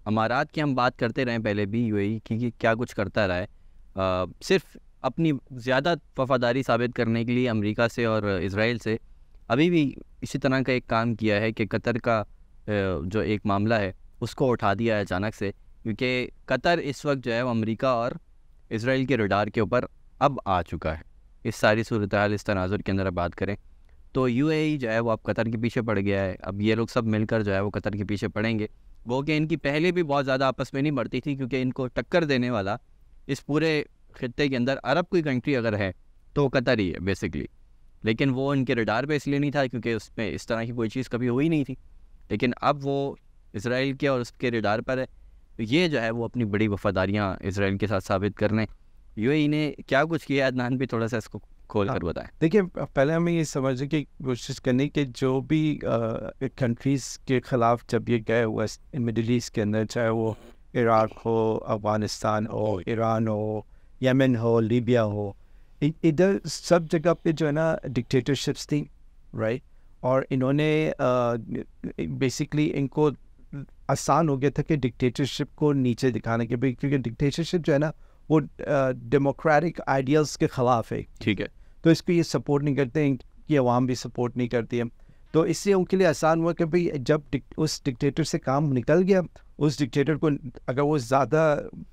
अमारात की हम बात करते रहे पहले भी, यूएई की क्या कुछ करता रहा है, सिर्फ अपनी ज़्यादा वफादारी साबित करने के लिए अमेरिका से और इज़राइल से अभी भी इसी तरह का एक काम किया है कि कतर का जो एक मामला है उसको उठा दिया है अचानक से, क्योंकि कतर इस वक्त जो है वो अमेरिका और इज़राइल के रडार के ऊपर अब आ चुका है। इस सारी सूरत हाल, इस तनाजुर के अंदर बात करें तो यूएई जो है वो अब कतर के पीछे पड़ गया है। अब ये लोग सब मिलकर जो है वो कतर के पीछे पड़ेंगे। वो कि इनकी पहले भी बहुत ज़्यादा आपस में नहीं बढ़ती थी, क्योंकि इनको टक्कर देने वाला इस पूरे खित्ते के अंदर अरब कोई कंट्री अगर है तो कतर ही है बेसिकली। लेकिन वो इनके रडार पे इसलिए नहीं था क्योंकि उसमें इस तरह की कोई चीज़ कभी हुई नहीं थी। लेकिन अब वो इसराइल के और उसके रडार पर है, तो ये जो है वो अपनी बड़ी वफादारियाँ इसराइल के साथ साबित करने यूएई ने क्या कुछ किया। अदनान भी थोड़ा सा इसको खोल कर बताएं। देखिए, पहले हमें ये समझने की कोशिश करनी कि जो भी कंट्रीज़ के ख़िलाफ़ जब ये गए हुआ मिडिल ईस्ट के अंदर, चाहे वो इराक़ हो, अफ़गानिस्तान हो, ईरान हो, यमन हो, लीबिया हो, इधर सब जगह पे जो है ना डिक्टेटरशिप्स थी, राइट। और इन्होंने बेसिकली इनको आसान हो गया था कि डिक्टेटरशिप को नीचे दिखाने के, क्योंकि डिक्टेटरशिप जो है ना वो डेमोक्रेटिक आइडियल्स के ख़िलाफ़ है, ठीक है। तो इसको ये सपोर्ट नहीं करते हैं, कि अवाम भी सपोर्ट नहीं करती है। तो इससे उनके लिए आसान हुआ कि भाई जब उस डिक्टेटर से काम निकल गया, उस डिक्टेटर को अगर वो ज़्यादा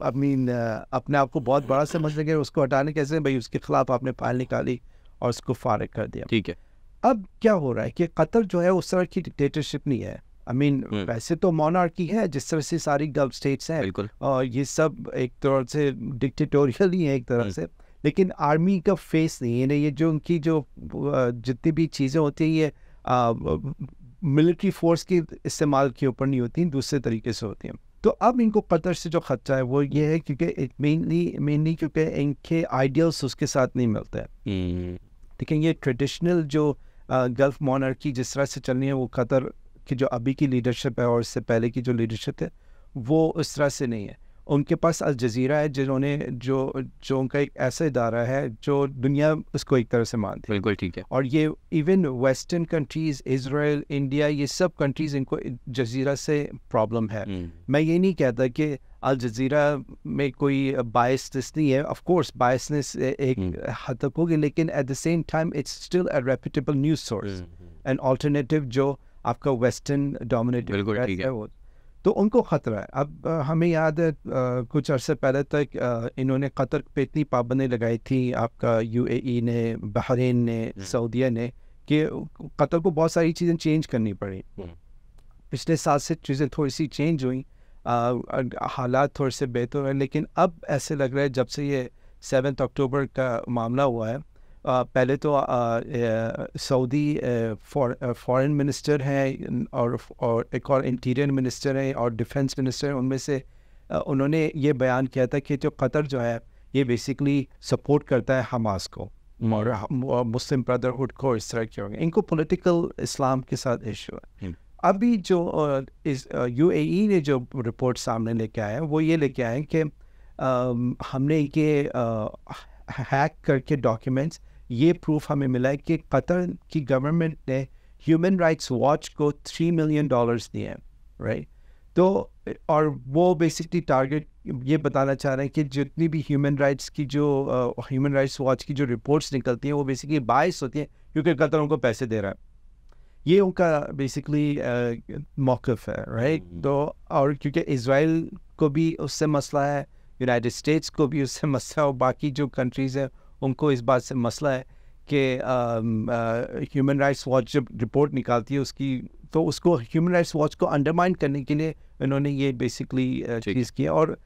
अपने आप को बहुत बड़ा समझ लगे, उसको हटाने कैसे, भाई उसके ख़िलाफ़ आपने फाइल निकाली और उसको फारिग कर दिया। ठीक है। अब क्या हो रहा है कि कतर जो है उस तरह की डिक्टेटरशिप नहीं है। वैसे तो मोनार्की है जिस तरह से सारी गल्फ स्टेट्स हैं, बिल्कुल। और ये सब एक तरह से डिक्टेटोरियल ही है एक तरह से, लेकिन आर्मी का फेस नहीं है। ये जो उनकी जो जितनी भी चीज़ें होती हैं ये मिलिट्री फोर्स के इस्तेमाल के ऊपर नहीं होती, दूसरे तरीके से होती हैं। तो अब इनको कतर से जो खर्चा है वो ये है क्योंकि मेनली क्योंकि इनके आइडियल्स उसके साथ नहीं मिलते हैं। लेकिन ये ट्रेडिशनल जो गल्फ मोनार्की जिस तरह से चल रही है, वो कतर की जो अभी की लीडरशिप है और इससे पहले की जो लीडरशिप है वो उस तरह से नहीं है। उनके पास अल जज़ीरा है, जिन्होंने जो उनका एक ऐसा इदारा है जो दुनिया उसको एक तरह से मानती है। बिल्कुल ठीक है। और ये even western countries, Israel, India, ये सब कंट्रीज़ इनको जज़ीरा से प्रॉब्लम है। मैं ये नहीं कहता कि अल जज़ीरा में कोई बायसनेस नहीं है, ऑफ कोर्स बायसनेस एक हद तक होगी, लेकिन at the same time it's still a reputable news source, an alternative जो आपका वेस्टर्न डोमिनेटेड है वो, तो उनको ख़तरा है। अब हमें याद है कुछ अरसे पहले तक इन्होंने कतर पे इतनी पाबंदी लगाई थी, आपका यूएई ने, बहरीन ने, सऊदीया ने, कि कतर को बहुत सारी चीज़ें चेंज करनी पड़ी। पिछले साल से चीज़ें थोड़ी सी चेंज हुई, हालात थोड़े से बेहतर हुए, लेकिन अब ऐसे लग रहा है जब से ये 7 अक्टूबर का मामला हुआ है, पहले तो सऊदी फॉरेन मिनिस्टर हैं और एक और इंटीरियर मिनिस्टर हैं और डिफेंस मिनिस्टर हैं, उनमें से उन्होंने ये बयान किया था कि जो कतर जो है ये बेसिकली सपोर्ट करता है हमास को और मुस्लिम ब्रदरहुड को, इस तरह के होंगे। इनको पॉलिटिकल इस्लाम के साथ इशू है। अभी जो यूएई ने जो रिपोर्ट सामने लेके आए हैं वो ये लेके आए कि हमने ये हैक करके डॉक्यूमेंट्स, ये प्रूफ हमें मिला है कि कतर की गवर्नमेंट ने ह्यूमन राइट्स वॉच को $3 मिलियन दिए हैं, राइट। तो और वो बेसिकली टारगेट ये बताना चाह रहे हैं कि जितनी भी ह्यूमन राइट्स की जो ह्यूमन राइट्स वॉच की जो रिपोर्ट्स निकलती हैं वो बेसिकली बायस होती हैं क्योंकि कतर उनको पैसे दे रहा है। ये उनका बेसिकली मौक़िफ़ है, राइट। तो और क्योंकि इज़राइल को भी उससे मसला है, यूनाइटेड स्टेट्स को भी उससे मसला है, और बाकी जो कंट्रीज़ हैं उनको इस बात से मसला है कि ह्यूमन राइट्स वॉच जब रिपोर्ट निकालती है उसकी, तो उसको ह्यूमन राइट्स वॉच को अंडरमाइन करने के लिए इन्होंने ये बेसिकली चीज़ किया। और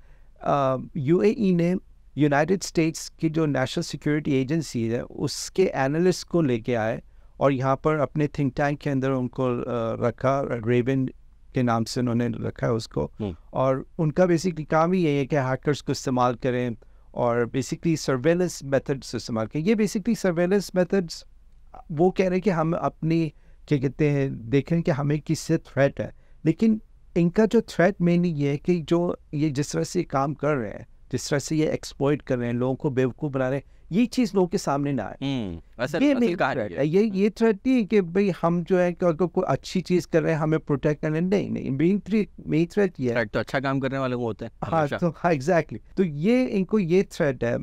यूएई ने यूनाइटेड स्टेट्स की जो नेशनल सिक्योरिटी एजेंसी है उसके एनालिस्ट को लेके आए और यहाँ पर अपने थिंक टैंक के अंदर उनको रखा, रेवन के नाम से उन्होंने रखा है उसको। और उनका बेसिकली काम ही यही है कि हैकर्स को इस्तेमाल करें और बेसिकली सर्वेलेंस मेथड्स इस्तेमाल करें। ये बेसिकली सर्वेलेंस मेथड्स वो कह रहे हैं कि हम अपनी क्या कहते हैं देखें कि हमें किससे थ्रेट है, लेकिन इनका जो थ्रेट मेनली ये है कि जो ये जिस तरह से काम कर रहे हैं जिस तरह से ये एक्सप्लॉइट कर रहे हैं, लोगों को बेवकूफ़ बना रहे हैं, ये चीज़ लोगों के सामने ना आए। ये नहीं थ्रेट है, ये थ्रेट नहीं है कि भाई हम जो है अगर कोई अच्छी चीज़ कर रहे हैं हमें प्रोटेक्ट करना, नहीं, मेन थ्रेट ये है तो अच्छा काम करने वाले वो होते हैं। हाँ एग्जैक्टली। तो ये इनको ये थ्रेट है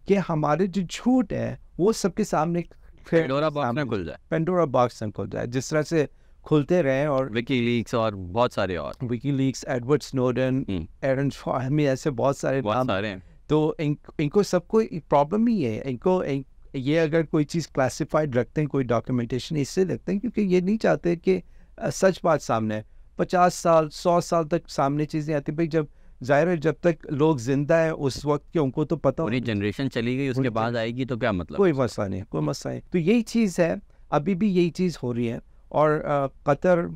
कि हमारे जो झूठ है वो सबके सामने पेंडोरा बॉक्स न खुल जाए, जिस तरह से खुलते रहे। और विकीलीक्स और बहुत सारे और विकीलीक्स, एडवर्ड स्नोडन, एरन फाहमी, ऐसे बहुत सारे नाम हैं। तो इनको सबको प्रॉब्लम ही है, इनको ये अगर कोई चीज़ क्लासिफाइड रखते हैं, कोई डॉक्यूमेंटेशन इससे रखते हैं क्योंकि ये नहीं चाहते कि सच बात सामने 50 साल 100 साल तक सामने चीज़ें आती। भाई जब जाहिर है जब तक लोग जिंदा है उस वक्त के उनको तो पता, पूरी जनरेशन चली गई उसके बाद आएगी तो क्या मतलब, कोई मसला नहीं, कोई मसला नहीं। तो यही चीज़ है, अभी भी यही चीज़ हो रही है। और कतर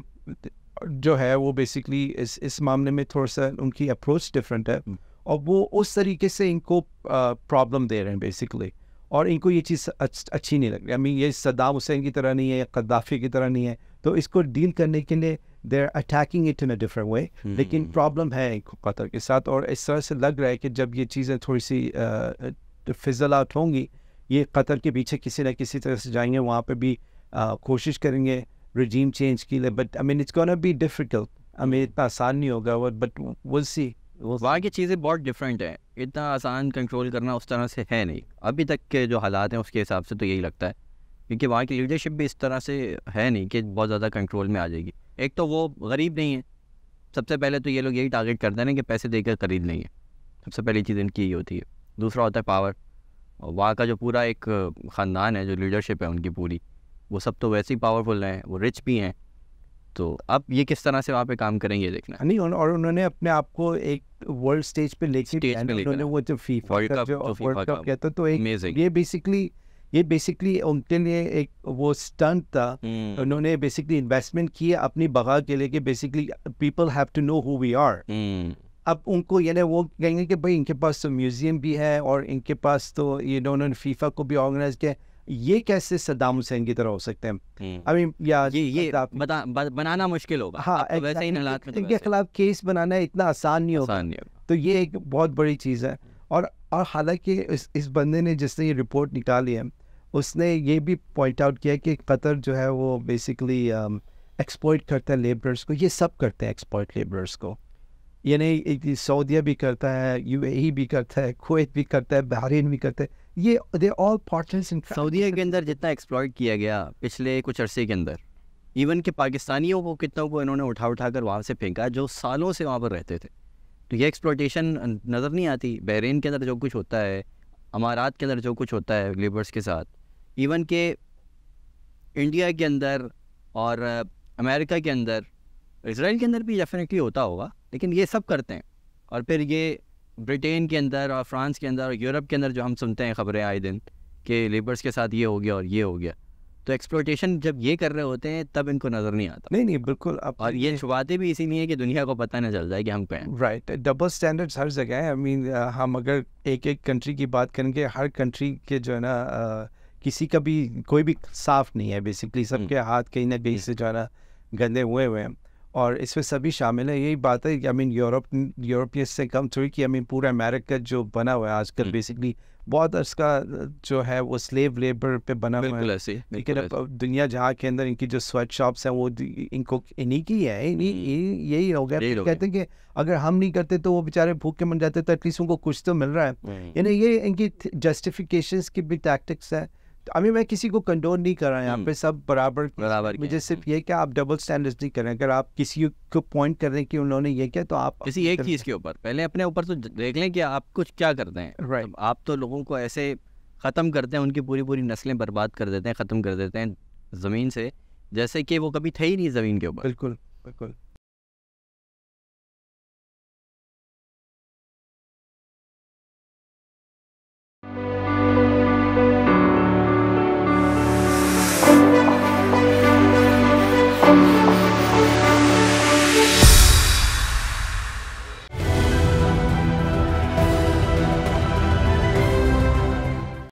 जो है वो बेसिकली इस मामले में थोड़ा सा उनकी अप्रोच डिफरेंट है और वो उस तरीके से इनको प्रॉब्लम दे रहे हैं बेसिकली, और इनको ये चीज़ अच्छी नहीं लग रही। आई मीन ये सद्दाम हुसैन की तरह नहीं है या कद्दाफी की तरह नहीं है, तो इसको डील करने के लिए they are attacking it in a different way. लेकिन प्रॉब्लम है इनको कतर के साथ, और इस तरह से लग रहा है कि जब ये चीज़ें थोड़ी सी फिजल आउट होंगी, ये कतर के पीछे किसी न किसी तरह से जाएंगे, वहाँ पे भी कोशिश करेंगे रजीम चेंज के लिए। But I mean it's gonna be difficult, I mean इतना आसान नहीं होगा, बट विल सी। वहाँ की चीज़ें बहुत डिफरेंट हैं, इतना आसान कंट्रोल करना उस तरह से है नहीं अभी तक के जो हालात हैं उसके हिसाब से, तो यही लगता है क्योंकि वहाँ की लीडरशिप भी इस तरह से है नहीं कि बहुत ज़्यादा कंट्रोल में आ जाएगी। एक तो वो गरीब नहीं है, सबसे पहले तो ये लोग यही टारगेट करते हैं ना कि पैसे देकर खरीद लेंगे, सबसे पहली चीज़ इनकी ये होती है। दूसरा होता है पावर, और वहाँ का जो पूरा एक ख़ानदान है, जो लीडरशिप है उनकी पूरी, वो सब तो वैसे ही पावरफुल हैं, वो रिच भी हैं। तो अब ये किस तरह से वहाँ पे काम करेंगे देखना नहीं। और उन्होंने अपने आप को एक वर्ल्ड स्टेज पे लेके उन्होंने वो जो फीफा वर्ल्ड कप कहते तो एक ये बेसिकली उनके लिए एक वो स्टंट था। उन्होंने बेसिकली इन्वेस्टमेंट किया अपनी बगा के लिए कि basically people have to know who we are. अब उनको यानी वो कहेंगे कि भाई इनके पास तो म्यूजियम भी है और इनके पास तो ये उन्होंने फीफा को भी ऑर्गेनाइज किया, ये कैसे सद्दाम हुसैन की तरह हो सकते हैं? आई मीन या ये बनाना मुश्किल होगा। हाँ, वैसे इन हालात में इनके खिलाफ केस बनाना इतना आसान नहीं होगा। तो ये एक बहुत बड़ी चीज़ है। और हालांकि इस बंदे ने जिसने ये रिपोर्ट निकाली है, उसने ये भी पॉइंट आउट किया कि कतर जो है वो बेसिकली एक्सप्लॉइट करता है लेबरर्स को। ये सब करते हैं एक्सप्लॉइट लेबरर्स को, यानी सऊदीया भी करता है, यूएई भी करता है, कुवैत भी करता है, बहरीन भी करता है। ये दे ऑल पार्टनर्स इन। सऊदीया के अंदर जितना एक्सप्लॉइट किया गया पिछले कुछ अरसे के अंदर, इवन के पाकिस्तानियों को कितनों को इन्होंने उठा कर वहाँ से फेंका जो सालों से वहाँ पर रहते थे। तो ये एक्सप्लॉइटेशन नज़र नहीं आती। बहरीन के अंदर जो कुछ होता है, अमारात के अंदर जो कुछ होता है लेबर्स के साथ, इवन के इंडिया के अंदर और अमेरिका के अंदर, इजराइल के अंदर भी डेफिनेटली होता होगा, लेकिन ये सब करते हैं। और फिर ये ब्रिटेन के अंदर और फ्रांस के अंदर और यूरोप के अंदर जो हम सुनते हैं खबरें आए दिन कि लेबर्स के साथ ये हो गया और ये हो गया, तो एक्सप्लॉइटेशन जब ये कर रहे होते हैं तब इनको नज़र नहीं आता। नहीं बिल्कुल। और ये छुपाते भी इसीलिए है कि दुनिया को पता न चल जाए कि हम क्या हैं। राइट, डबल स्टैंडर्ड्स हर जगह है। आई मीन हम अगर एक कंट्री की बात करेंगे, हर कंट्री के जो है ना किसी का भी कोई भी साफ नहीं है बेसिकली, सबके हाथ कहीं ना कहीं से जो है ना गंदे हुए हैं, और इसमें सभी शामिल है। यही बात है कि आई मीन यूरोपियन से कम थोड़ी कि आई मीन पूरा अमेरिका जो बना हुआ है आजकल बेसिकली बहुत इसका जो है वो स्लेव लेबर पे बना हुआ है। लेकिन अब दुनिया जहाँ के अंदर इनकी जो स्वेट शॉप्स हैं वो इनको इन्हीं की है, यही हो गया। कहते हैं कि अगर हम नहीं करते तो वो बेचारे भूखे मर जाते, तो एटलीस्ट उनको कुछ तो मिल रहा है। यानी ये इनकी जस्टिफिकेशंस की भी टैक्टिक्स है। अभी मैं किसी को कंडोन नहीं कर रहा यहाँ पे, सब बराबर मुझे सिर्फ ये कि आप डबल स्टैंडर्ड्स नहीं करें। अगर आप किसी को पॉइंट कर रहे हैं कि उन्होंने ये किया, तो आप किसी एक चीज़ के ऊपर पहले अपने ऊपर तो देख लें कि आप कुछ क्या करते हैं। राइट, आप तो लोगों को ऐसे ख़त्म करते हैं, उनकी पूरी नस्लें बर्बाद कर देते हैं, ख़त्म कर देते हैं ज़मीन से, जैसे कि वो कभी थे ही नहीं ज़मीन के ऊपर। बिल्कुल।